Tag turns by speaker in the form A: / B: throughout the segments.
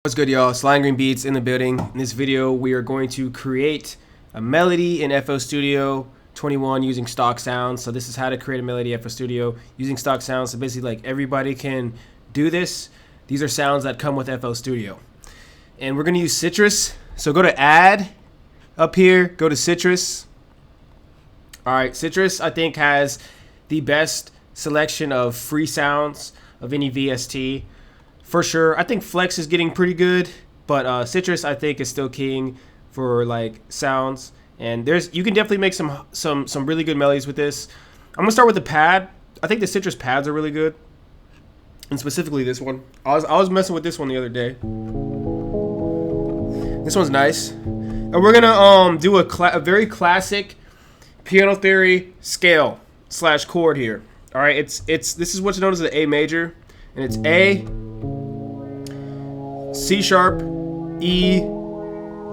A: What's good, y'all? Slime Green Beats in the building. In this video, we are going to create a melody in FL Studio 21 using stock sounds. So this is how to create a melody in FL Studio using stock sounds. So basically, like, everybody can do this. These are sounds that come with FL Studio. And we're going to use Sytrus. So go to Add up here. Go to Sytrus. All right, Sytrus, I think, has the best selection of free sounds of any VST. For sure. I think Flex is getting pretty good, but Sytrus, I think, is still king for like sounds. And you can definitely make some really good melodies with this. I'm gonna start with the pad. I think the Sytrus pads are really good, and specifically this one. I was messing with this one the other day. This one's nice, and we're gonna do a very classic piano theory scale / chord here. All right, this is what's known as the A major, and it's A, C sharp, E,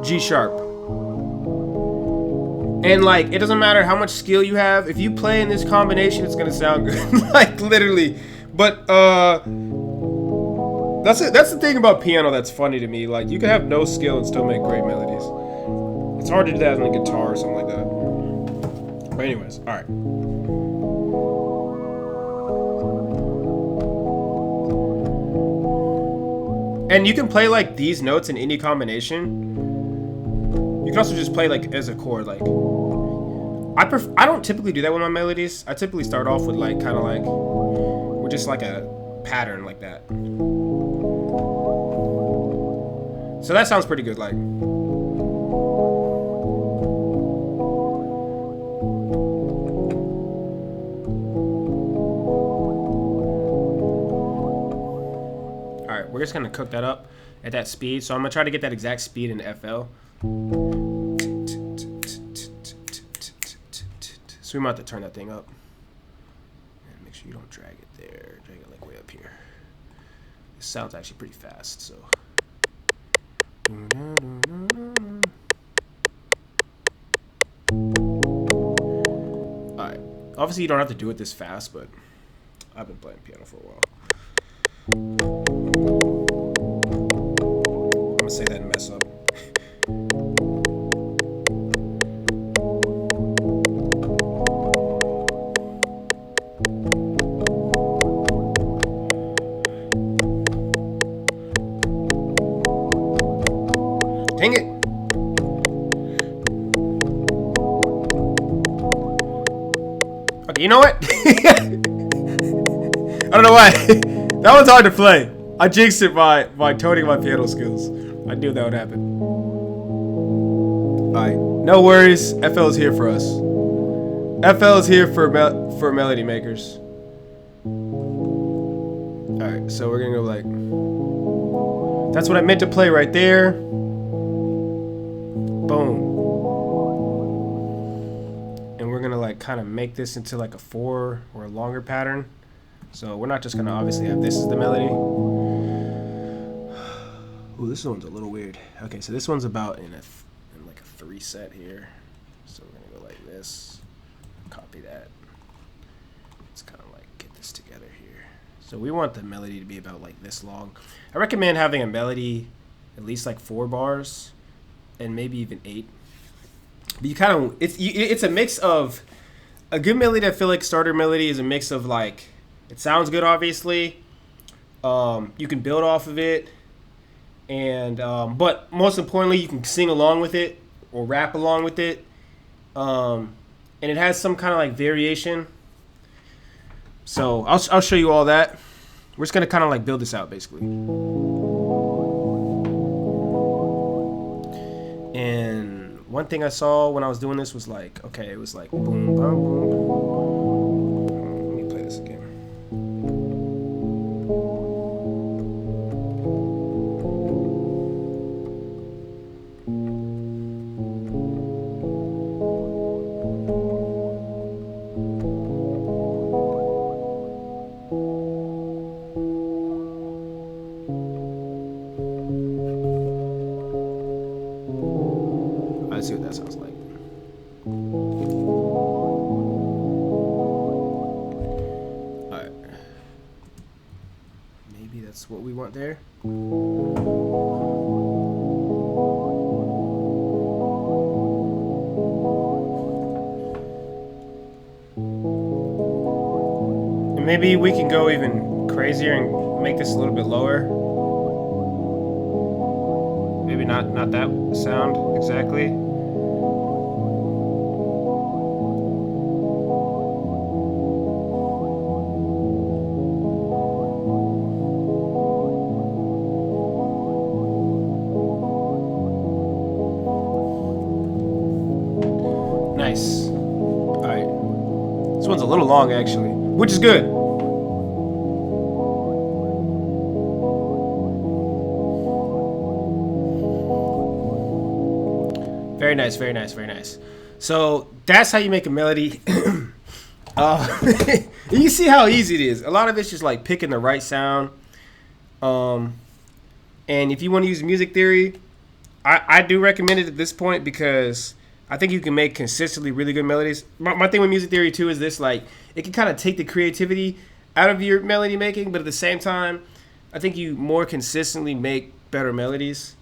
A: G sharp. And like, it doesn't matter how much skill you have. If you play in this combination, it's gonna sound good. Like, literally. But that's the thing about piano that's funny to me. Like, you can have no skill and still make great melodies. It's hard to do that on the guitar or something like that. But anyways, all right. And you can play like these notes in any combination. You can also just play like as a chord. Like, I don't typically do that with my melodies. I typically start off with like kind of like with just like a pattern like that. So that sounds pretty good. Like, we're just gonna cook that up at that speed. So I'm gonna try to get that exact speed in FL. So we might have to turn that thing up. And make sure you don't drag it there. Drag it like way up here. This sounds actually pretty fast, so. Alright. Obviously you don't have to do it this fast, but I've been playing piano for a while. I'm gonna say that and mess up. Dang it! Okay, you know what? I don't know why. That one's hard to play. I jinxed it by toning my piano skills. I knew that would happen. Alright, no worries. FL is here for us. FL is here for melody makers. Alright, so we're gonna go like... That's what I meant to play right there. Boom. And we're gonna like kind of make this into like a 4 or a longer pattern. So we're not just gonna obviously have this as the melody. Ooh, this one's a little weird. Okay, so this one's about in like a 3 set here. So we're gonna go like this. Copy that. Let's kind of like get this together here. So we want the melody to be about like this long. I recommend having a melody at least like 4 bars, and maybe even 8. But you kind of it's a mix of a good melody. I feel like starter melody is a mix of like, it sounds good, obviously. You can build off of it. And but most importantly, you can sing along with it or rap along with it, and it has some kind of like variation. So I'll show you all that. We're just gonna kind of like build this out basically. And one thing I saw when I was doing this was like, okay, it was like boom, boom, boom. Let me play this again. Let's see what that sounds like. Alright. Maybe that's what we want there. Maybe we can go even crazier and make this a little bit lower. Maybe not that sound exactly. Nice. All right. This one's a little long actually, which is good. Very nice, very nice, very nice. So that's how you make a melody. You see how easy it is. A lot of it's just like picking the right sound. And if you want to use music theory, I do recommend it at this point because I think you can make consistently really good melodies. My thing with music theory too is this, like, it can kind of take the creativity out of your melody making, but at the same time, I think you more consistently make better melodies.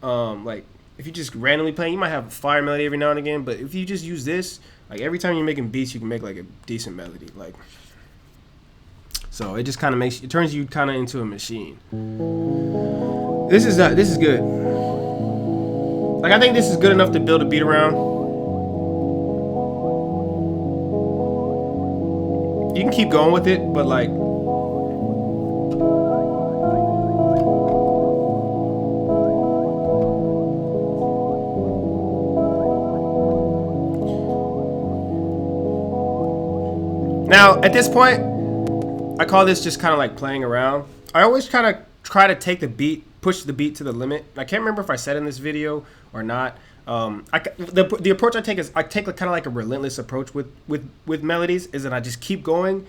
A: Like, if you just randomly playing, you might have a fire melody every now and again, but if you just use this, like, every time you're making beats, you can make like a decent melody. Like, so it just kind of it turns you kind of into a machine. This is good. Like, I think this is good enough to build a beat around. You can keep going with it, but like, now at this point, I call this just kind of like playing around. I always kind of try to take the beat, push the beat to the limit. I can't remember if I said in this video or not. The approach I take is I take kind of like a relentless approach with melodies. Is that I just keep going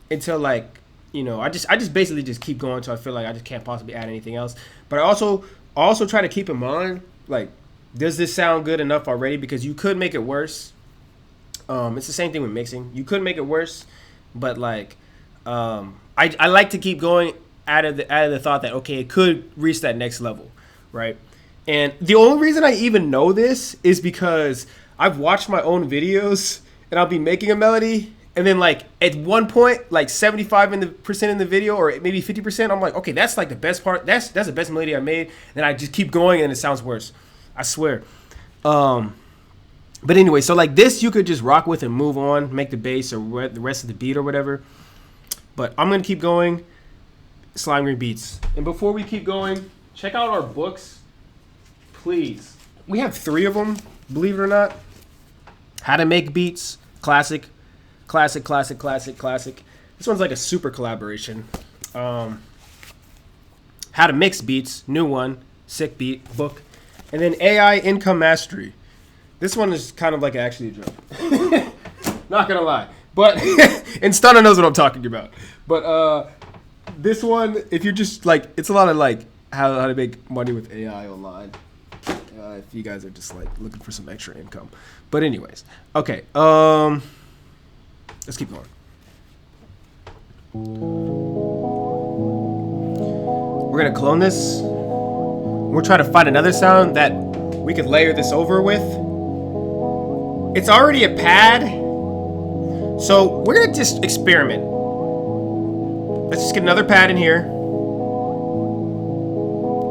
A: until, like, you know, I just basically just keep going until I feel like I just can't possibly add anything else. But I also try to keep in mind, like, does this sound good enough already? Because you could make it worse. It's the same thing with mixing. You could make it worse, but like, I like to keep going out of the thought that, okay, it could reach that next level, right? And the only reason I even know this is because I've watched my own videos and I'll be making a melody, and then like at one point, like 75% in the video, or maybe 50%, I'm like, okay, that's like the best part. That's the best melody I made. And I just keep going and it sounds worse. I swear. But anyway, so like this, you could just rock with and move on, make the bass or the rest of the beat or whatever. But I'm gonna keep going. Slime Green Beats. And before we keep going, check out our books, please. We have 3 of them, believe it or not. How to Make Beats, classic. This one's like a super collaboration. How to Mix Beats, new one, sick beat book. And then AI Income Mastery. This one is kind of like actually a joke. Not gonna lie. But, and Stunner knows what I'm talking about. But this one, if you're just like, it's a lot of like how to make money with AI online. If you guys are just like looking for some extra income. But anyways, okay. Let's keep going. We're gonna clone this. We're trying to find another sound that we could layer this over with. It's already a pad, so we're gonna just experiment. Let's just get another pad in here.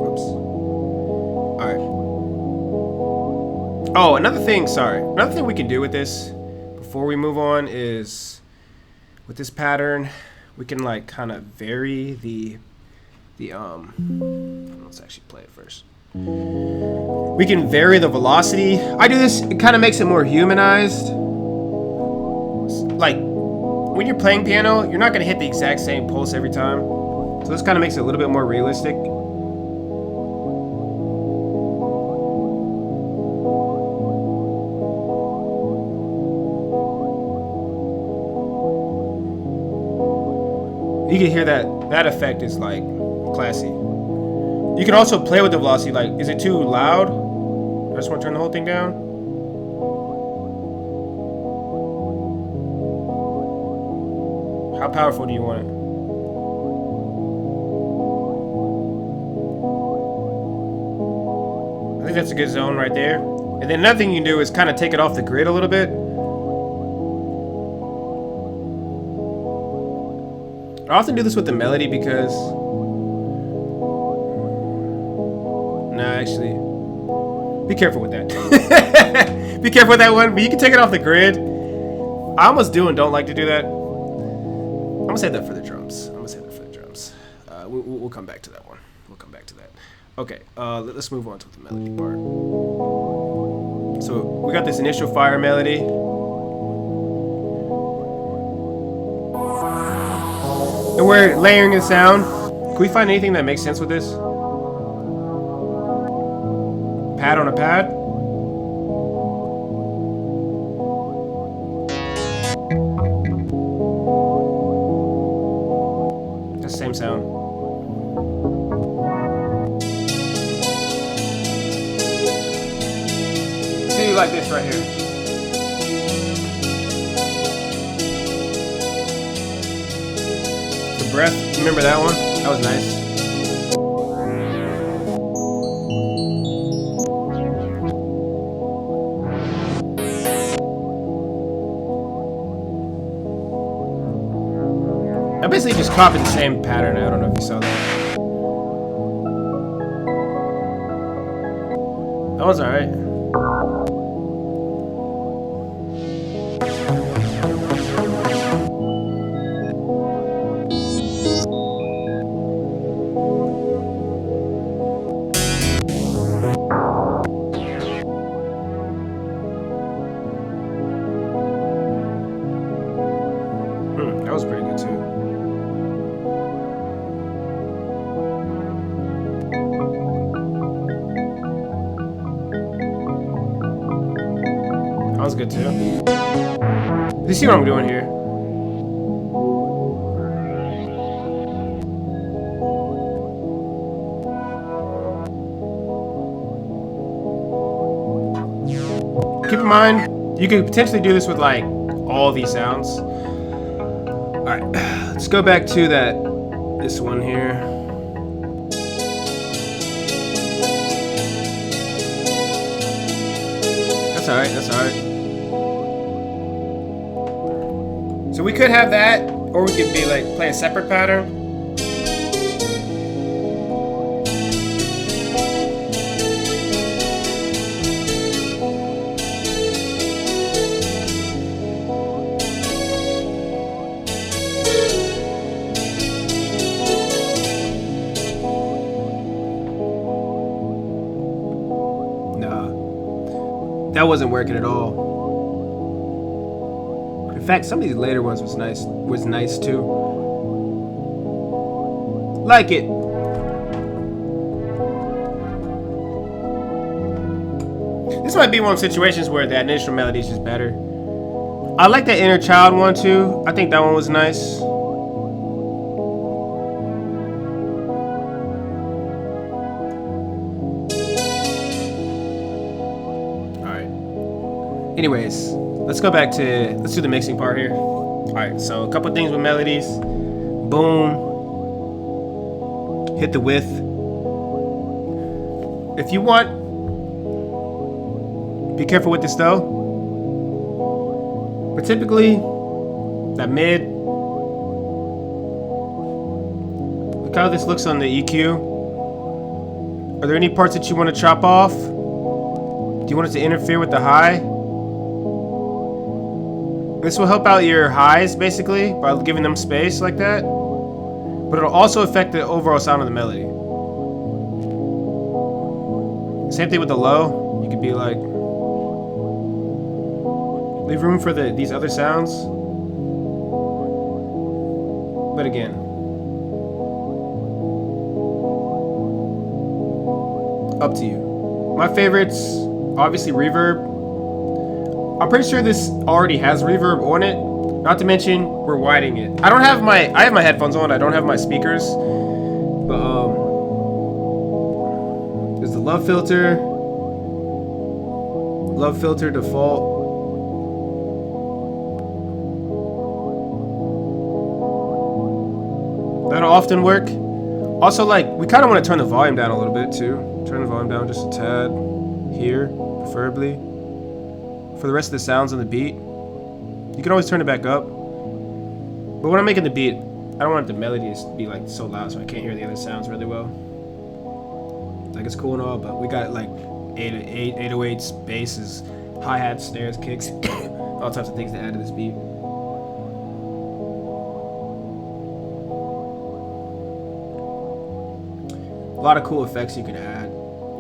A: Oops. All right. Oh, another thing we can do with this before we move on is with this pattern, we can like kind of vary the let's actually play it first. We can vary the velocity. I do this, it kind of makes it more humanized. Like, when you're playing piano, you're not going to hit the exact same pulse every time. So this kind of makes it a little bit more realistic. You can hear that effect is like classy. You can also play with the velocity. Like, is it too loud? I just want to turn the whole thing down. How powerful do you want it? I think that's a good zone right there. And then another thing you can do is kind of take it off the grid a little bit. I often do this with the melody because... Nah, actually... Be careful with that. Be careful with that one, but you can take it off the grid. I almost do and don't like to do that. I'm gonna save that for the drums. We'll come back to that one. We'll come back to that. Okay, let's move on to the melody part. So we got this initial fire melody. And we're layering the sound. Can we find anything that makes sense with this? Pad on a pad? That's the same sound. See, like this right here. The breath, remember that one? That was nice. I basically just copied the same pattern. I don't know if you saw that. That was alright. That was pretty good too. That was good too. You see what I'm doing here? Keep in mind, you could potentially do this with like all these sounds. Alright, let's go back to this one here. That's alright, that's alright. So we could have that, or we could be like, play a separate pattern. That wasn't working at all. In fact, some of these later ones was nice too. Like it. This might be one of those situations where the initial melody is just better. I like that inner child one too. I think that one was nice. Anyways, let's do the mixing part here. Alright, so a couple things with melodies. Boom. Hit the width. If you want, be careful with this though. But typically, that mid. Look how this looks on the EQ. Are there any parts that you want to chop off? Do you want it to interfere with the high? This will help out your highs, basically, by giving them space like that. But it'll also affect the overall sound of the melody. Same thing with the low. You could be like... leave room for these other sounds. But again... up to you. My favorites, obviously reverb. I'm pretty sure this already has reverb on it. Not to mention, we're widening it. I have my headphones on. I don't have my speakers. But there's the love filter. Love filter default. That'll often work. Also, like, we kind of want to turn the volume down a little bit too. Turn the volume down just a tad. Here, preferably. For the rest of the sounds on the beat, you can always turn it back up. But when I'm making the beat, don't want the melodies to be like so loud so I can't hear the other sounds really well. Like it's cool and all, but we got like 808s, basses, hi-hats, snares, kicks, all types of things to add to this beat. A lot of cool effects you can add.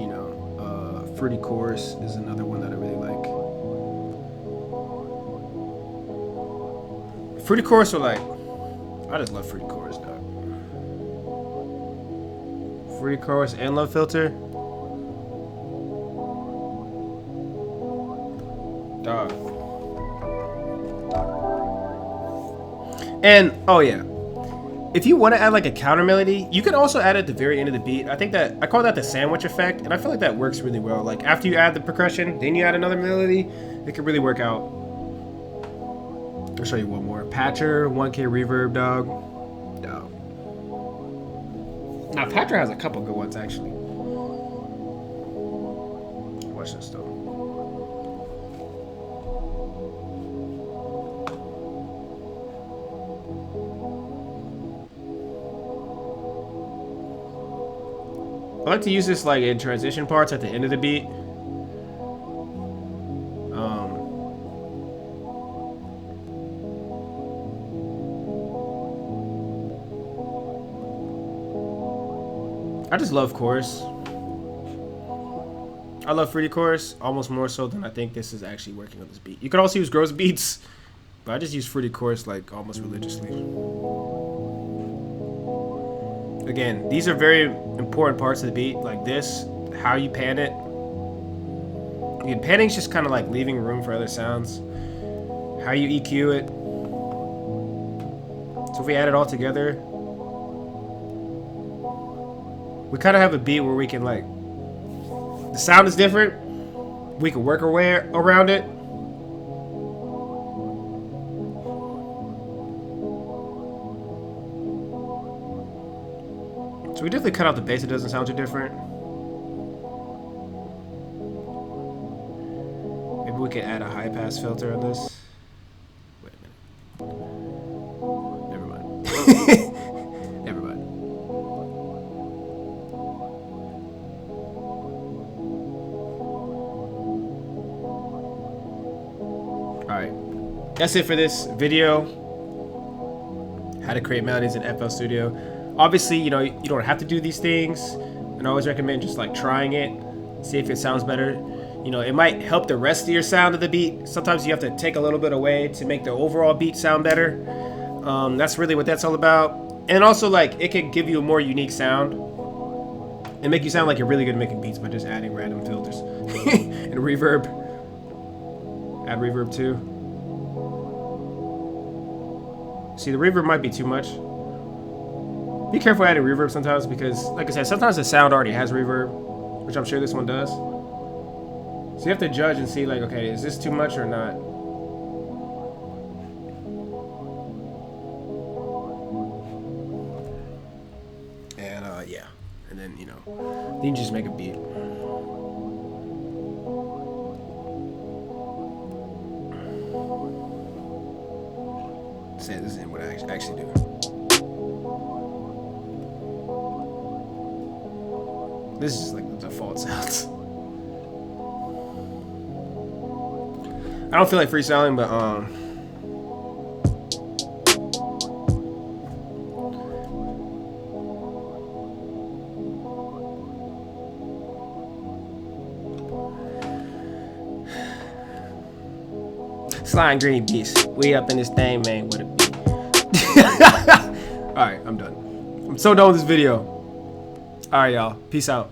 A: You know, fruity chorus is another one that I really like. Fruity chorus are like, I just love fruity chorus, dog. Fruity chorus and low filter, dog. And oh yeah, if you want to add like a counter melody, you can also add it at the very end of the beat. I think that I call that the sandwich effect, and I feel like that works really well. Like after you add the percussion, then you add another melody, it can really work out. I'll show you one more. Patcher, 1K reverb, dog. No. Now Patcher has a couple good ones actually. Watch this though. I like to use this like in transition parts at the end of the beat. I just love chorus. I love fruity chorus almost more so than I think this is actually working on this beat. You could also use gross beats, but I just use fruity chorus like almost religiously. Again, these are very important parts of the beat, like this, how you pan it. Again, panning's just kind of like leaving room for other sounds. How you EQ it. So if we add it all together, we kind of have a beat where we can like, the sound is different. We can work our way around it. So we definitely cut out the bass. It doesn't sound too different. Maybe we could add a high pass filter on this. Wait a minute. Never mind. Never mind. Alright. That's it for this video. How to create melodies in FL Studio. Obviously, you know, you don't have to do these things, and I always recommend just like trying it, see if it sounds better. You know, it might help the rest of your sound of the beat. Sometimes you have to take a little bit away to make the overall beat sound better. That's really what that's all about. And also, like, it can give you a more unique sound and make you sound like you're really good at making beats by just adding random filters and reverb. Add reverb too. See, the reverb might be too much. Be careful adding reverb sometimes because, like I said, sometimes the sound already has reverb, which I'm sure this one does. So you have to judge and see, like, okay, is this too much or not? And, yeah. And then, you know, then you just make a beat. Say this isn't what I actually do. This is just like the default sounds. I don't feel like freestyling, but Slime Green Beast. We up in this thing, man. What a beat. Alright, I'm done. I'm so done with this video. Alright, y'all. Peace out.